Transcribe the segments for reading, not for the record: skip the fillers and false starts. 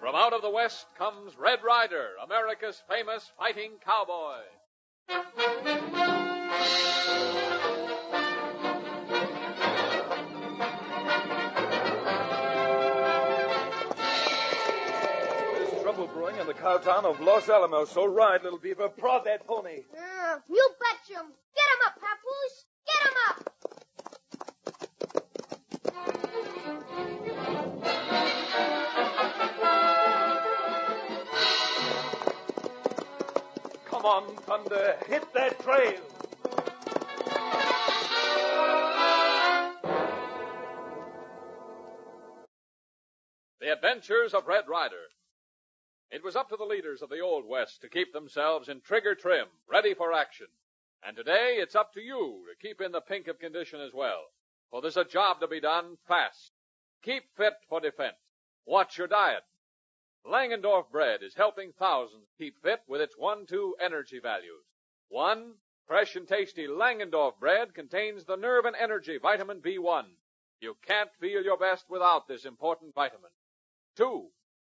From out of the West comes Red Ryder, America's famous fighting cowboy. There's trouble brewing in the Cowtown of Los Alamos, so ride, little beaver. Prod that pony. You betcha. Get him up, Papoose. Get him up. Come on, Thunder. Hit that trail. The Adventures of Red Ryder. It was up to the leaders of the Old West to keep themselves in trigger trim, ready for action. And today, it's up to you to keep in the pink of condition as well. For there's a job to be done fast. Keep fit for defense. Watch your diet. Langendorf bread is helping thousands keep fit with its 1-2 energy values. 1, fresh and tasty Langendorf bread contains the nerve and energy vitamin B1. You can't feel your best without this important vitamin. 2,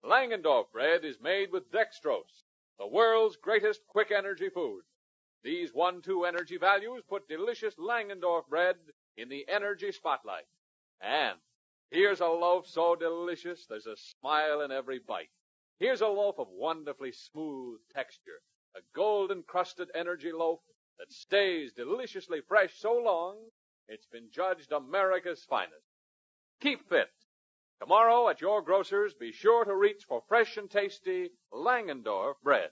Langendorf bread is made with dextrose, the world's greatest quick energy food. These 1-2 energy values put delicious Langendorf bread in the energy spotlight. And here's a loaf so delicious there's a smile in every bite. Here's a loaf of wonderfully smooth texture, a golden-crusted energy loaf that stays deliciously fresh so long it's been judged America's finest. Keep fit. Tomorrow at your grocer's, be sure to reach for fresh and tasty Langendorf bread.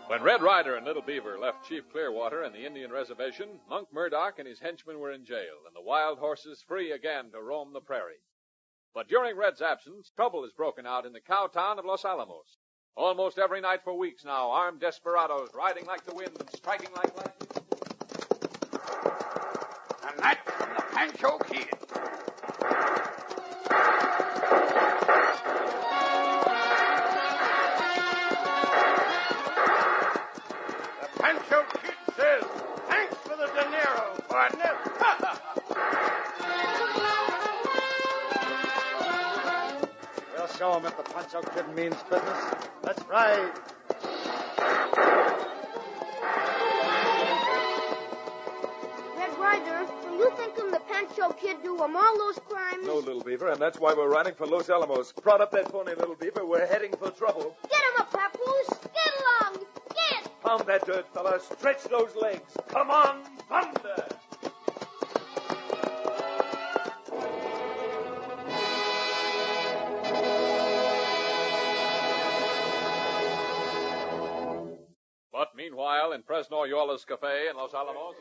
When Red Ryder and Little Beaver left Chief Clearwater and the Indian reservation, Monk Murdoch and his henchmen were in jail, and the wild horses free again to roam the prairie. But during Red's absence, trouble has broken out in the Cowtown of Los Alamos. Almost every night for weeks now, armed desperados riding like the wind and striking like lightning. And that's from the Pancho Kid. Pancho Kid says, thanks for the dinero, partner. We'll show him if the Pancho Kid means business. Let's ride. Red Ryder, so you think him the Pancho Kid do all those crimes? No, little beaver, and that's why we're riding for Los Alamos. Prod up that pony, little beaver. We're heading for trouble. Get him up, Papoose. Get along. Get. Pound that dirt, fella. Stretch those legs. Come on, Thunder! But meanwhile, in Fresno Yola's Cafe in Los Alamos.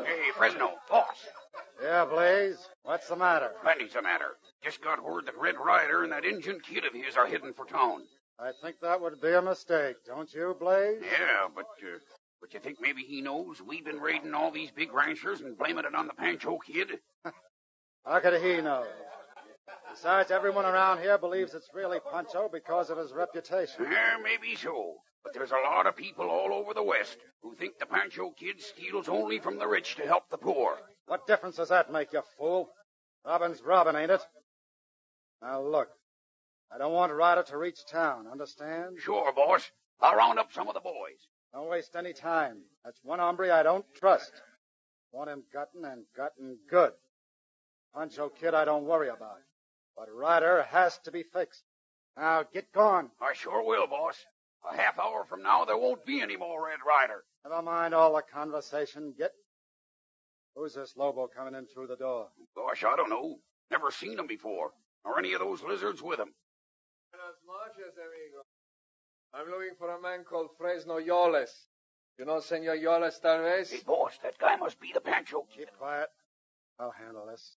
Hey, Fresno, boss. Yeah, Blaze. What's the matter? Plenty's the matter. Just got word that Red Ryder and that Injun kid of his are heading for town. I think that would be a mistake, don't you, Blaze? Yeah, but you think maybe he knows we've been raiding all these big ranchers and blaming it on the Pancho Kid? How could he know? Besides, everyone around here believes it's really Pancho because of his reputation. Yeah, maybe so. But there's a lot of people all over the West who think the Pancho Kid steals only from the rich to help the poor. What difference does that make, you fool? Robbing's robbing, ain't it? Now, look. I don't want Ryder to reach town, understand? Sure, boss. I'll round up some of the boys. Don't waste any time. That's one hombre I don't trust. Want him gotten and gotten good. Pancho Kid I don't worry about. But Ryder has to be fixed. Now, get going. I sure will, boss. A half hour from now, there won't be any more Red Ryder. Never mind all the conversation. Get... Who's this Lobo coming in through the door? Gosh, I don't know. Never seen him before. or any of those lizards with him. Buenas noches, amigo. I'm looking for a man called Fresno Yoles. You know Senor Yoles, tal vez? Hey, boss, that guy must be the Pancho Kid. Keep quiet. I'll handle this.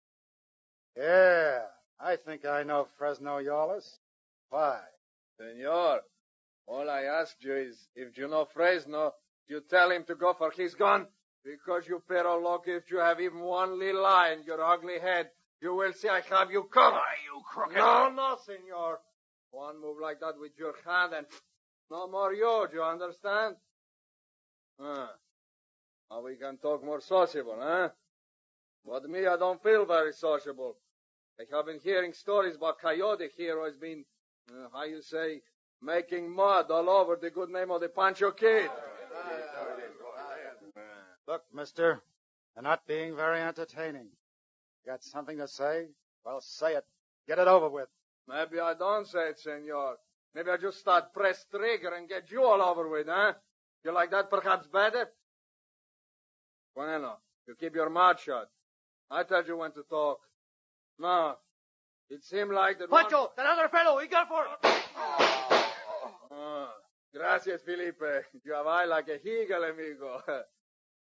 Yeah, I think I know Fresno Yoles. Why? Senor, all I ask you is, if you know Fresno, you tell him to go for his gun. Because you pero loco, if you have even one little eye in your ugly head, you will see I have you covered. Why, you crooked... No, senor. One move like that with your hand and no more you understand? Now we can talk more sociable, huh? But me, I don't feel very sociable. I have been hearing stories about Coyote here who has been, how you say, making mud all over the good name of the Pancho Kid. Look, mister, you're not being very entertaining. You got something to say? Well, say it. Get it over with. Maybe I don't say it, senor. Maybe I just start press trigger and get you all over with, huh? You like that perhaps better? Bueno, you keep your mouth shut. I told you when to talk. No, it seemed like that Pancho, that other fellow, he got for... Gracias, Felipe. You have eye like a eagle, amigo.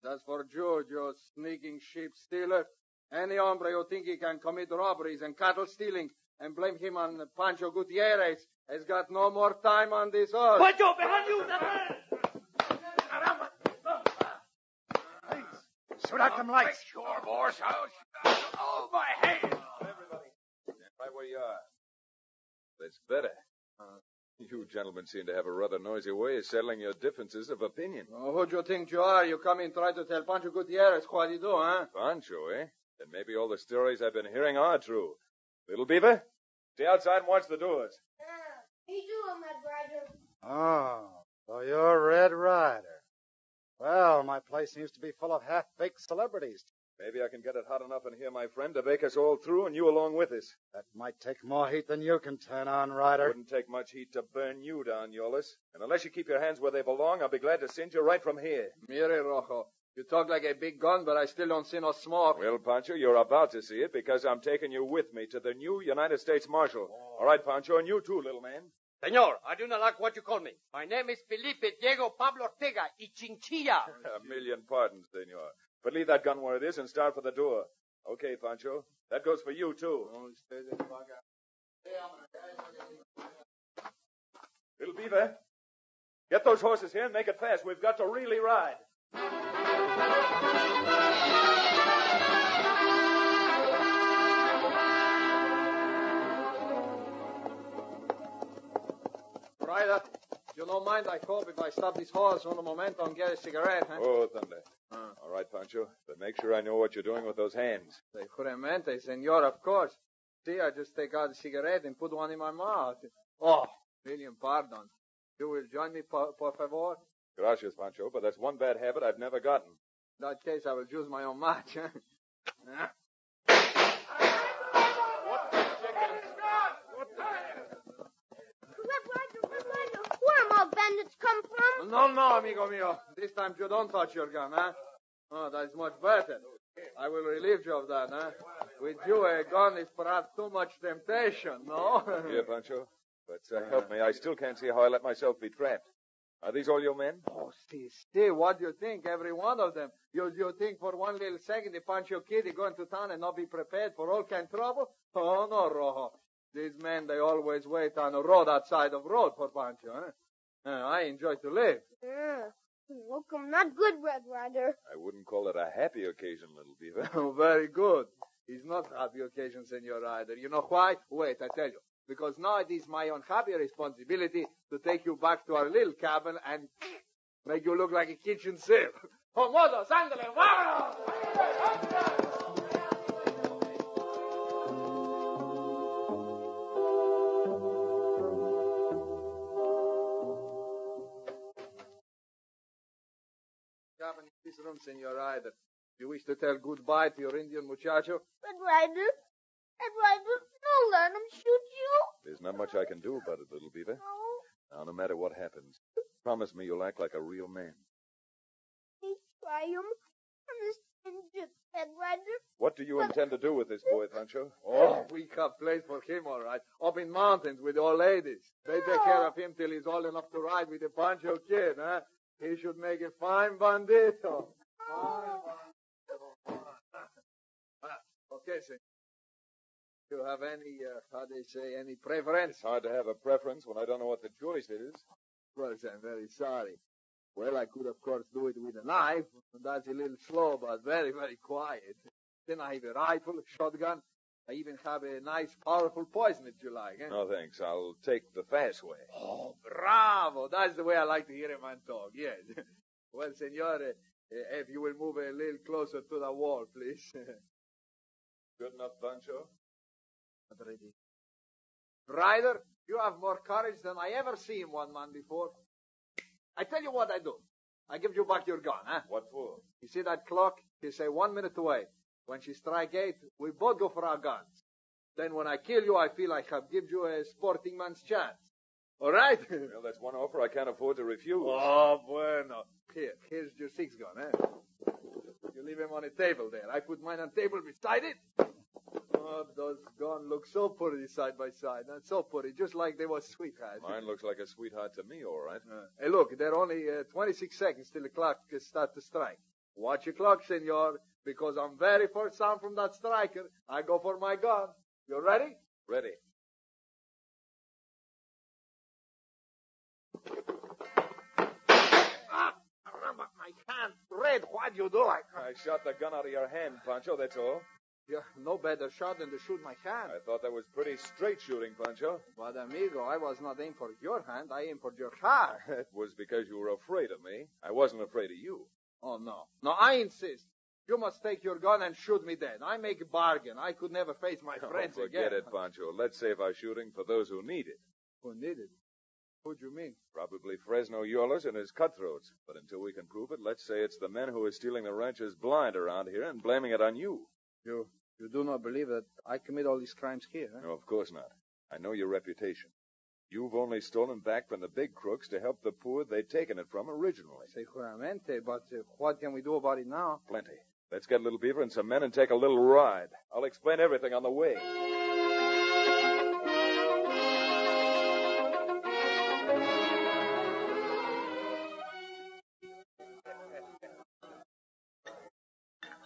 That's for Jude, you sneaking sheep stealer. Any hombre who think he can commit robberies and cattle stealing and blame him on Pancho Gutierrez has got no more time on this earth. Pancho, behind you, that man! Shoot out them lights. Sure, boss. Oh, my head. Everybody, Right where you are. That's better. You gentlemen seem to have a rather noisy way of settling your differences of opinion. Oh, who do you think you are? You come in try to tell Pancho Gutierrez what you do, huh? Pancho, eh? Then maybe all the stories I've been hearing are true. Little Beaver, stay outside and watch the doors. Yeah, me too, Red Ryder. Oh, so you're Red Ryder. Well, my place seems to be full of half-baked celebrities. Maybe I can get it hot enough in here, my friend, to bake us all through and you along with us. That might take more heat than you can turn on, Ryder. Wouldn't take much heat to burn you down, Yolis. And unless you keep your hands where they belong, I'll be glad to singe you right from here. Mire, Rojo. You talk like a big gun, but I still don't see no smoke. Well, Pancho, you're about to see it because I'm taking you with me to the new United States Marshal. All right, Pancho, and you too, little man. Senor, I do not like what you call me. My name is Felipe Diego Pablo Ortega y Chinchilla. A million pardons, senor. But leave that gun where it is and start for the door. Okay, Pancho. That goes for you, too. Little Beaver, get those horses here and make it fast. We've got to really ride. Ryder, you don't mind, I hope, if I stop this horse on a momento and get a cigarette, huh? Oh, thunder. All right, Pancho. But make sure I know what you're doing with those hands. Seguramente, senor, of course. See, I just take out a cigarette and put one in my mouth. Oh, million pardons. You will join me, por favor? Gracias, Pancho, but that's one bad habit I've never gotten. In that case, I will choose my own match, huh? Red Ryder, where all bandits come from? No, amigo mio. This time you don't touch your gun, huh? Oh, that's much better. I will relieve you of that, huh? With you, a gun is perhaps too much temptation, no? Here, Pancho. But help me. I still can't see how I let myself be trapped. Are these all your men? Oh, see, what do you think? Every one of them. You think for one little second the Pancho Kid is going to town and not be prepared for all kind of trouble? Oh, no, Rojo. These men, they always wait on a road outside of road for Pancho, huh? I enjoy to live. Yeah. Welcome, not good, Red Ryder. I wouldn't call it a happy occasion, little Beaver. Oh, very good. It's not a happy occasion, Senor Ryder. You know why? Wait, I tell you. Because now it is my unhappy responsibility to take you back to our little cabin and make you look like a kitchen sieve. ¡Pomodos, ándale, vámonos! Cabin in this room, Senor Ryder. You wish to tell goodbye to your Indian muchacho? Red Ryder, don't let him shoot you. There's not much I can do about it, little Beaver. No, Now, no matter what happens, promise me you'll act like a real man. please try him. injured, Red Ryder. What do you intend to do with this boy, Pancho? Oh, we got place for him, all right. Up in mountains with old ladies. They take care of him till he's old enough to ride with the Pancho kid, huh? He should make a fine bandito. Fine bandito. Okay, senor. Do you have any, how they say, any preference? It's hard to have a preference when I don't know what the choice is. Well, I'm very sorry. Well, I could, of course, do it with a knife. That's a little slow, but very, very quiet. Then I have a rifle, a shotgun. I even have a nice, powerful poison if you like. Eh? No, thanks. I'll take the fast way. Oh, bravo. That's the way I like to hear a man talk, yes. Well, senor, if you will move a little closer to the wall, please. Good enough, Pancho? Not ready. Ryder, you have more courage than I ever seen one man before. I tell you what I do. I give you back your gun, huh? What for? You see that clock? She say 1 minute away. When she strike 8, we both go for our guns. Then when I kill you, I feel I have given you a sporting man's chance. All right? Well, that's one offer I can't afford to refuse. Oh, bueno. Here's your 6 gun, eh? You leave him on a table there. I put mine on table beside it. Oh, those guns look so pretty side by side. And so pretty, just like they were sweethearts. Mine looks like a sweetheart to me, all right. Hey, look, there are only 26 seconds till the clock starts to strike. Watch your clock, senor, because I'm very first sound from that striker. I go for my gun. You ready? Ready. My hand, Red, what you do? I shot the gun out of your hand, Pancho, that's all. Yeah, no better shot than to shoot my hand. I thought that was pretty straight shooting, Pancho. But, amigo, I was not aimed for your hand. I aimed for your heart. It was because you were afraid of me. I wasn't afraid of you. Oh, no. No, I insist. You must take your gun and shoot me dead. I make a bargain. I could never face my friends forget again. it, Pancho. Let's save our shooting for those who need it. Who need it? Who do you mean? Probably Fresno Yolas and his cutthroats. But until we can prove it, let's say it's the men who are stealing the rancher's blind around here and blaming it on you. You do not believe that I commit all these crimes here, huh? No, of course not. I know your reputation. You've only stolen back from the big crooks to help the poor they'd taken it from originally. Seguramente, but what can we do about it now? Plenty. Let's get Little Beaver and some men and take a little ride. I'll explain everything on the way.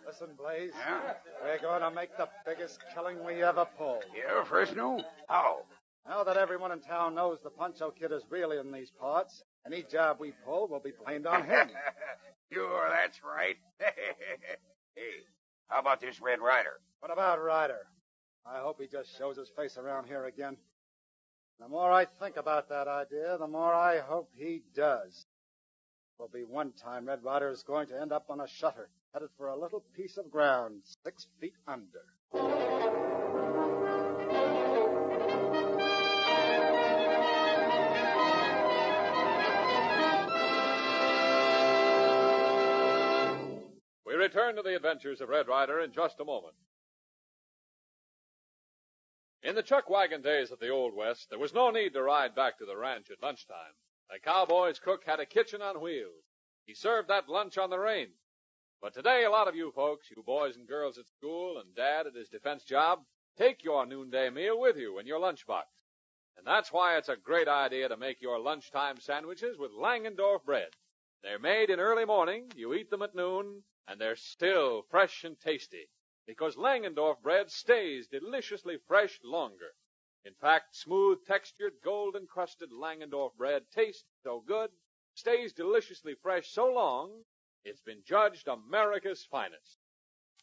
Listen, Blaze. Yeah? We're going to make the biggest killing we ever pulled. Yeah, Fresno? How? Now that everyone in town knows the Pancho Kid is really in these parts, any job we pull will be blamed on him. Sure, that's right. Hey, how about this Red Ryder? What about Ryder? I hope he just shows his face around here again. The more I think about that idea, the more I hope he does. Will be one time Red Ryder is going to end up on a shutter, headed for a little piece of ground 6 feet under. We return to the adventures of Red Ryder in just a moment. In the chuck wagon days of the Old West, there was no need to ride back to the ranch at lunchtime. The cowboy's cook had a kitchen on wheels. He served that lunch on the range. But today, a lot of you folks, you boys and girls at school and Dad at his defense job, take your noonday meal with you in your lunchbox. And that's why it's a great idea to make your lunchtime sandwiches with Langendorf bread. They're made in early morning, you eat them at noon, and they're still fresh and tasty, because Langendorf bread stays deliciously fresh longer. In fact, smooth-textured, gold-encrusted Langendorf bread tastes so good, stays deliciously fresh so long, it's been judged America's finest.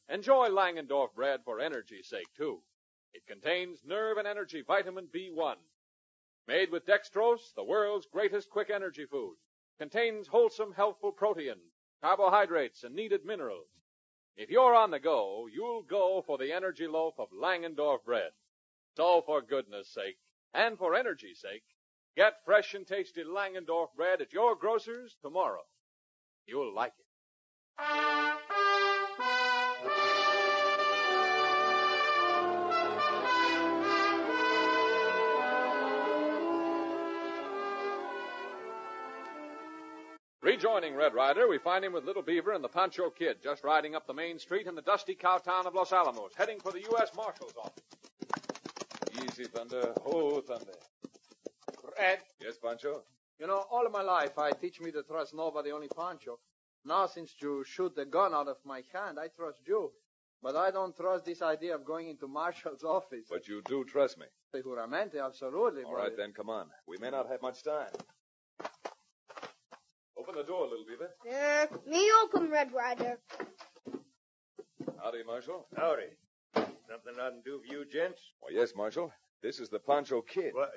Enjoy Langendorf bread for energy's sake, too. It contains nerve and energy vitamin B1. Made with dextrose, the world's greatest quick energy food. Contains wholesome, healthful proteins, carbohydrates, and needed minerals. If you're on the go, you'll go for the energy loaf of Langendorf bread. So for goodness sake, and for energy's sake, get fresh and tasty Langendorf bread at your grocer's tomorrow. You'll like it. Rejoining Red Ryder, we find him with Little Beaver and the Pancho Kid just riding up the main street in the dusty Cowtown of Los Alamos, heading for the U.S. Marshal's office. Easy, Thunder. Oh, Thunder. Ed, Yes, Pancho? you know, all of my life I teach me to trust nobody, only Pancho. Now, since you shoot the gun out of my hand, I trust you. But I don't trust this idea of going into Marshal's office. But you do trust me. Seguramente, absolutely. All right, then, come on. We may not have much time. Open the door, Little Beaver. Me open, Red Ryder. Howdy, Marshal. Howdy. Something I can do for you, gents? Well, yes, Marshal. This is the Pancho Kid. What?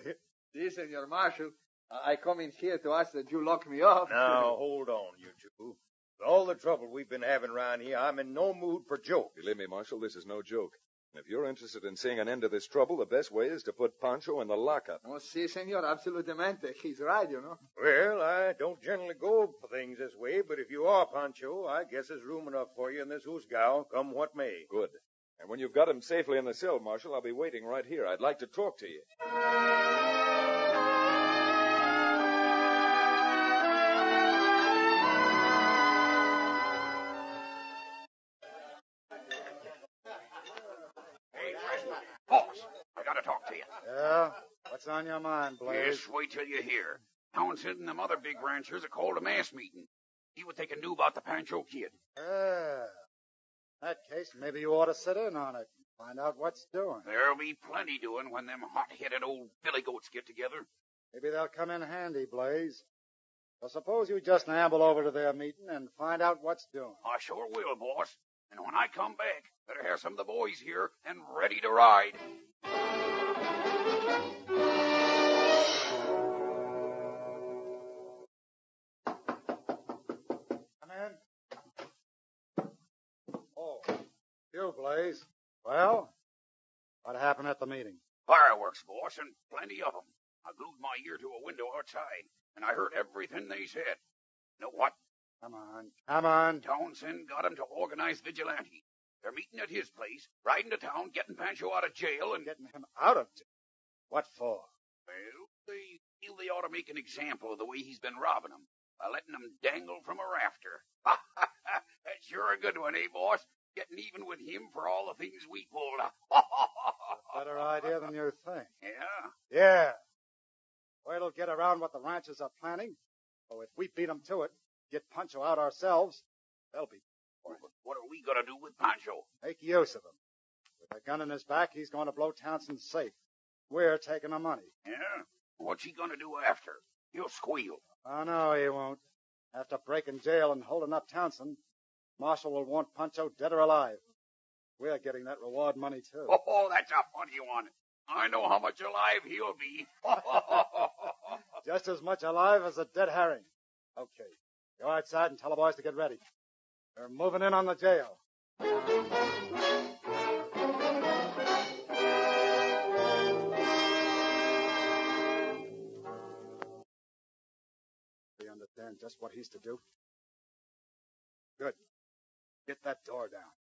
Si, Senor Marshal. I come in here to ask that you lock me up. Now, hold on, you two. With all the trouble we've been having around here, I'm in no mood for jokes. Believe me, Marshal, this is no joke. And if you're interested in seeing an end to this trouble, the best way is to put Pancho in the lockup. Oh, si, senor, absolutamente. He's right, you know. Well, I don't generally go for things this way, but if you are Pancho, I guess there's room enough for you in this hoosgow, come what may. Good. And when you've got him safely in the cell, Marshal, I'll be waiting right here. I'd like to talk to you. Boss, I gotta talk to you. Yeah? What's on your mind, Blaze? Just wait till you hear. Townsend and them other big ranchers have called a mass meeting. See what they can do about the Pancho Kid. Yeah. In that case, maybe you ought to sit in on it and find out what's doing. There'll be plenty doing when them hot-headed old billy goats get together. Maybe they'll come in handy, Blaze. So suppose you just amble over to their meeting and find out what's doing. I sure will, boss. And when I come back, better have some of the boys here and ready to ride. Come in. Oh, you, Blaze. Well, what happened at the meeting? Fireworks, boss, and plenty of 'em. I glued my ear to a window outside, and I heard everything they said. You know what? Come on, come on. Townsend got 'em to organize vigilante. They're meeting at his place, riding to town, getting Pancho out of jail, and... Getting him out of jail. What for? Well, they feel they ought to make an example of the way he's been robbing 'em by letting 'em dangle from a rafter. That's sure a good one, eh, boss? Getting even with him for all the things we pulled. Better idea than you think. Yeah? Yeah. Wait till get around what the ranchers are planning. So if we beat 'em to it, get Pancho out ourselves, they'll be... What are we going to do with Pancho? Make use of him. With a gun in his back, he's going to blow Townsend safe. We're taking the money. Yeah? What's he going to do after? He'll squeal. Oh, no, he won't. After breaking jail and holding up Townsend, Marshal will want Pancho dead or alive. We're getting that reward money, too. Oh, that's a funny one. I know how much alive he'll be. Just as much alive as a dead herring. Okay. Go outside and tell the boys to get ready. They're moving in on the jail. We understand just what he's to do. Good. Get that door down.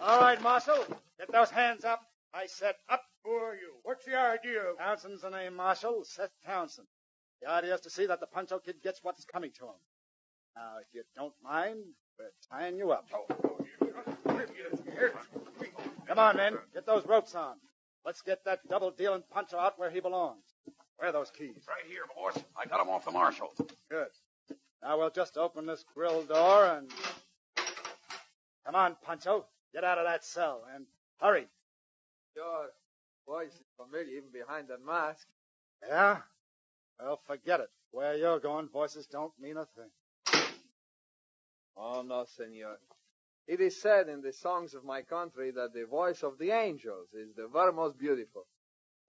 All right, Marshal. Get those hands up. I said up. Who are you? What's the idea? Townsend's the name, Marshal. Seth Townsend. The idea is to see that the Pancho Kid gets what's coming to him. Now, if you don't mind, we're tying you up. Come on, men. Get those ropes on. Let's get that double-dealing Pancho out where he belongs. Where are those keys? Right here, boss. I got 'em off the marshal. Good. Now we'll just open this grill door and... Come on, Pancho. Get out of that cell and hurry. Your voice is familiar even behind that mask. Yeah? Well, forget it. Where you're going, voices don't mean a thing. Oh, no, senor. It is said in the songs of my country that the voice of the angels is the very most beautiful.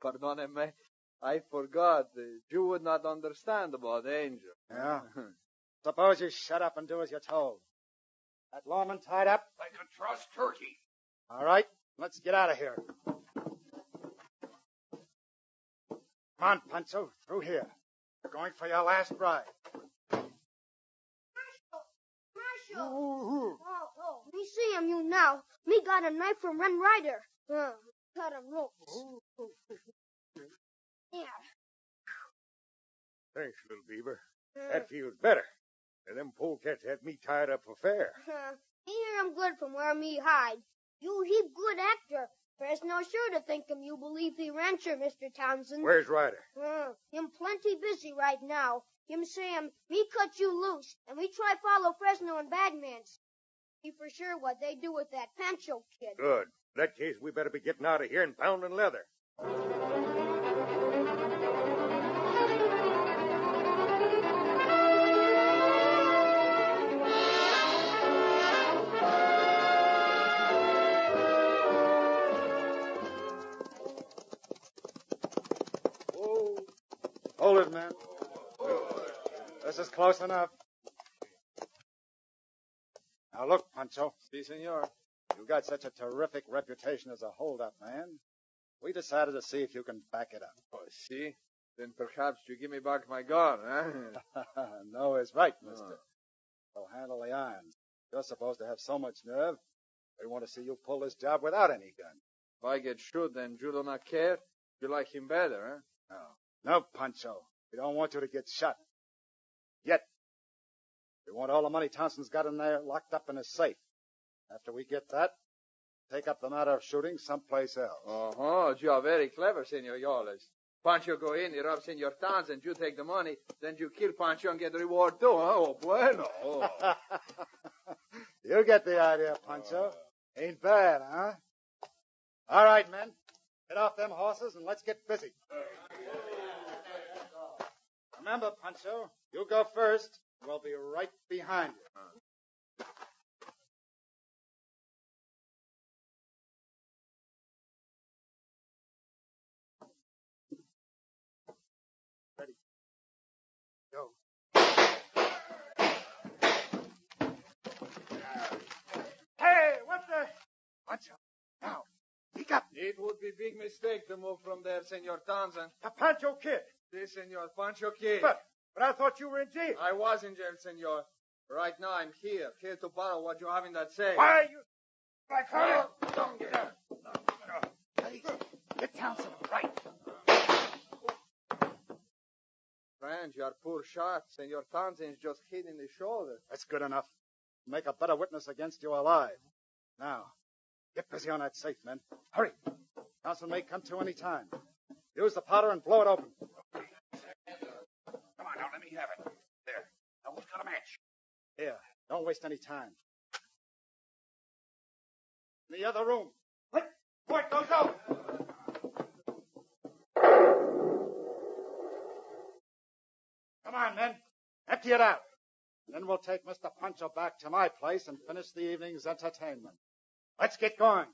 Pardoneme, I forgot that you would not understand about angels. Yeah? Suppose you shut up and do as you're told. That lawman tied up? Like a trussed turkey. All right, let's get out of here. Come on, Pancho, through here. You're going for your last ride. Marshal! Oh, me see him, you now. Me got a knife from Red Ryder. Cut him ropes. Yeah. Thanks, little beaver. That feels better. And them polecats had me tied up for fair. Me hear him good from where me hide. You heap good actor. Fresno sure to think him you believe he rancher, Mr. Townsend. Where's Ryder? Him plenty busy right now. Him say me cut you loose, and we try follow Fresno and Bagman's. See for sure what they do with that Pancho kid. Good. In that case, we better be getting out of here and pounding leather. Hold it, man. This is close enough. Now look, Pancho. Si, senor. You got such a terrific reputation as a hold-up man. We decided to see if you can back it up. Oh, si? Then perhaps you give me back my gun, eh? No, it's right, mister. So handle the irons. You're supposed to have so much nerve. We want to see you pull this job without any gun. If I get shot, then you do not care? You like him better, eh? No, Pancho. We don't want you to get shot. Yet. We want all the money Townsend's got in there locked up in a safe. After we get that, take up the matter of shooting someplace else. Oh, you are very clever, Senor Yoles. Pancho go in, he rob Senor Townsend, you take the money, then you kill Pancho and get the reward too, huh? Oh, bueno. You get the idea, Pancho. Ain't bad, huh? All right, men. Get off them horses and let's get busy. Remember, Pancho, you go first. We'll be right behind you. Ready. Go. Hey, what the? Pancho, now, speak up. It would be big mistake to move from there, Senor Townsend. The Pancho kid. Si, Senor Pancho Kid. But I thought you were in jail. I was in jail, Senor. Right now I'm here to borrow what you have in that safe. Why are you... Like her? Don't get up. Get Townsend right. Friend, your poor shot. Senor Townsend's just hit in the shoulder. That's good enough. Make a better witness against you alive. Now, get busy on that safe, men. Hurry. Townsend may come to any time. Use the powder and blow it open. Come on now, let me have it. There. Now who's got a match? Here, don't waste any time. In the other room. Quick! Before it goes out! Come on, men. Empty it out. Then we'll take Mr. Pancho back to my place and finish the evening's entertainment. Let's get going.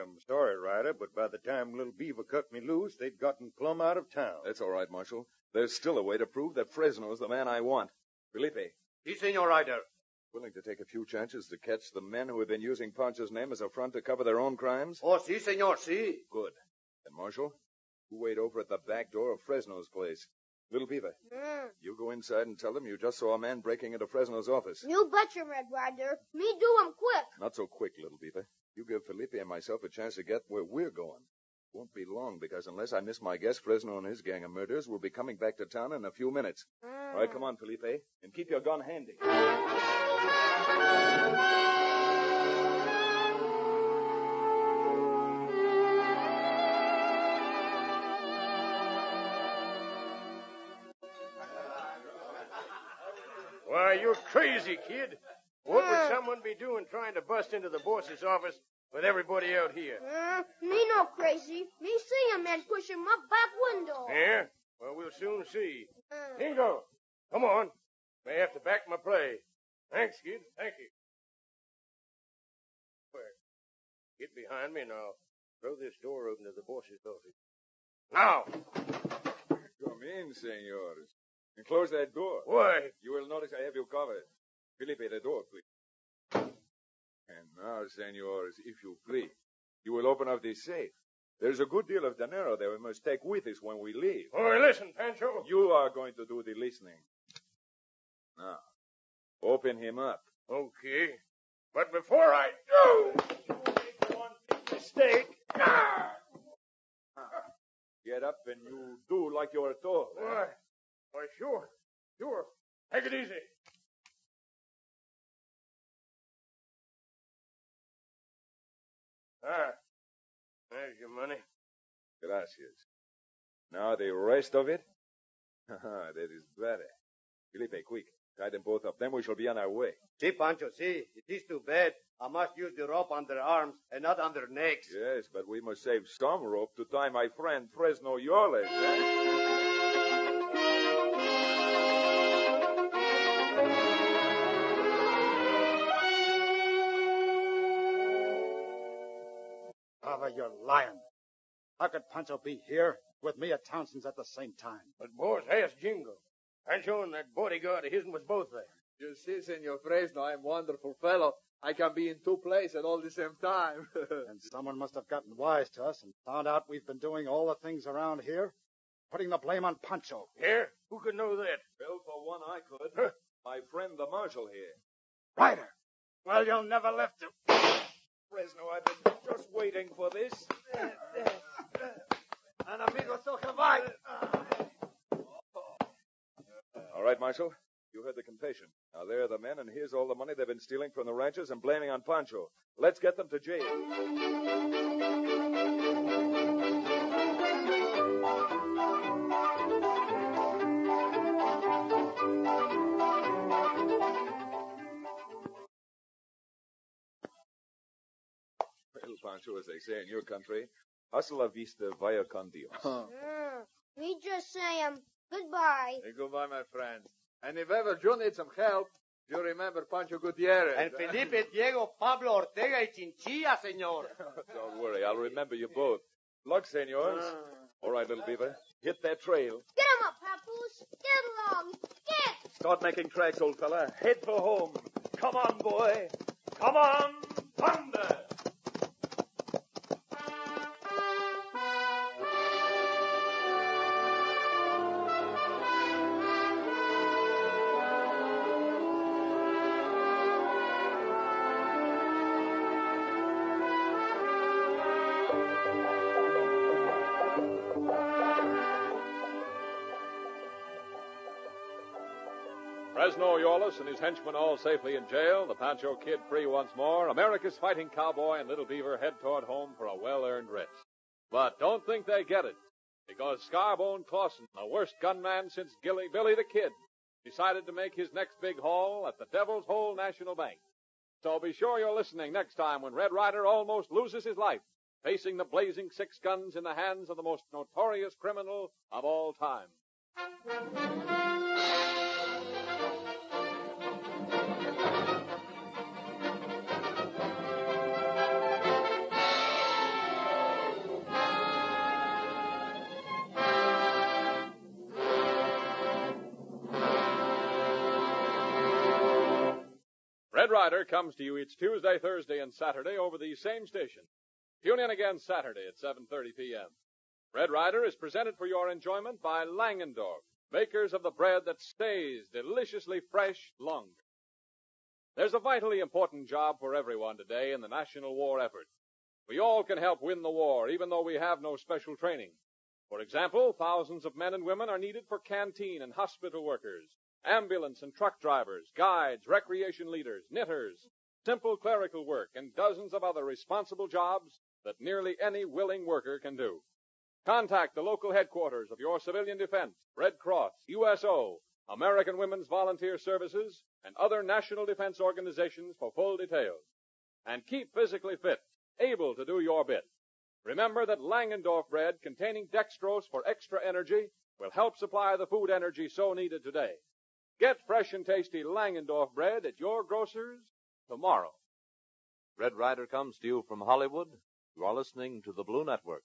I'm sorry, Ryder, but by the time Little Beaver cut me loose, they'd gotten plumb out of town. That's all right, Marshal. There's still a way to prove that Fresno's the man I want. Felipe, Si, Senor Ryder. willing to take a few chances to catch the men who have been using Pancho's name as a front to cover their own crimes? Oh, si, Senor, si. Good. And Marshal, you wait over at the back door of Fresno's place. Little Beaver, you go inside and tell them you just saw a man breaking into Fresno's office. You betcha, Red Ryder. Me do 'em quick. Not so quick, Little Beaver. You give Felipe and myself a chance to get where we're going. Won't be long, because unless I miss my guess, Fresno and his gang of murderers will be coming back to town in a few minutes. All right, come on, Felipe, and keep your gun handy. Why, you're crazy, kid. What would someone be doing trying to bust into the boss's office with everybody out here? Me no crazy. Me see 'em and push 'em up back window. Yeah? Well, we'll soon see. Dingo, come on. May have to back my play. Thanks, kid. Thank you. Where? Get behind me now. Throw this door open to the boss's office. Now! Come in, senors. And close that door. Why? You will notice I have you covered. Felipe, the door, please. And now, senors, if you please, you will open up this safe. There's a good deal of dinero that we must take with us when we leave. Oh, listen, Pancho. You are going to do the listening. Now, Open him up. Okay. But before I do, make one big mistake. Get up and you do like you're told. Why, sure. Take it easy. There's your money. Gracias. Now the rest of it? That is better. Felipe, quick. Tie them both up. Then we shall be on our way. See, Pancho, see. It is too bad. I must use the rope on their arms and not on their necks. Yes, but we must save some rope to tie my friend Fresno your legs, eh? Ava, you're lying. How could Pancho be here with me at Townsend's at the same time? But, boss, ask Jingo. Pancho and that bodyguard of his was both there. You see, Senor Fresno, I'm a wonderful fellow. I can be in two places at all the same time. And someone must have gotten wise to us and found out we've been doing all the things around here, putting the blame on Pancho. Here? Who could know that? Well, for one, I could. My friend, the marshal here. Ryder! Well, you'll never live to... Fresno, I've been just waiting for this. And amigo, so have I. All right, Marshal. You heard the confession. Now, there are the men, and here's all the money they've been stealing from the ranchers and blaming on Pancho. Let's get them to jail. Well, Pancho, as they say in your country, hasta la vista, vaya con Dios. We just say goodbye. Hey, goodbye, my friend. And if ever you need some help, you remember Pancho Gutierrez. And Felipe, Diego, Pablo, Ortega, y Chinchilla, senor. Don't worry, I'll remember you both. Luck, senors. All right, little beaver, hit that trail. Get him up, Papoose. Get along. Get. Start making tracks, old fella. Head for home. Come on, boy. Come on, thunder! Fresno Yorlis and his henchmen all safely in jail, the Pancho Kid free once more, America's fighting cowboy and Little Beaver head toward home for a well-earned rest. But don't think they get it, because Scarbone Clausen, the worst gunman since Billy the Kid, decided to make his next big haul at the Devil's Hole National Bank. So be sure you're listening next time when Red Ryder almost loses his life, facing the blazing six guns in the hands of the most notorious criminal of all time. Red Ryder comes to you each Tuesday, Thursday, and Saturday over these same stations. Tune in again Saturday at 7:30 p.m. Red Ryder is presented for your enjoyment by Langendorf, makers of the bread that stays deliciously fresh longer. There's a vitally important job for everyone today in the national war effort. We all can help win the war, even though we have no special training. For example, thousands of men and women are needed for canteen and hospital workers, ambulance and truck drivers, guides, recreation leaders, knitters, simple clerical work, and dozens of other responsible jobs that nearly any willing worker can do. Contact the local headquarters of your civilian defense, Red Cross, USO, American Women's Volunteer Services, and other national defense organizations for full details. And keep physically fit, able to do your bit. Remember that Langendorf bread containing dextrose for extra energy will help supply the food energy so needed today. Get fresh and tasty Langendorf bread at your grocer's tomorrow. Red Ryder comes to you from Hollywood. You are listening to the Blue Network.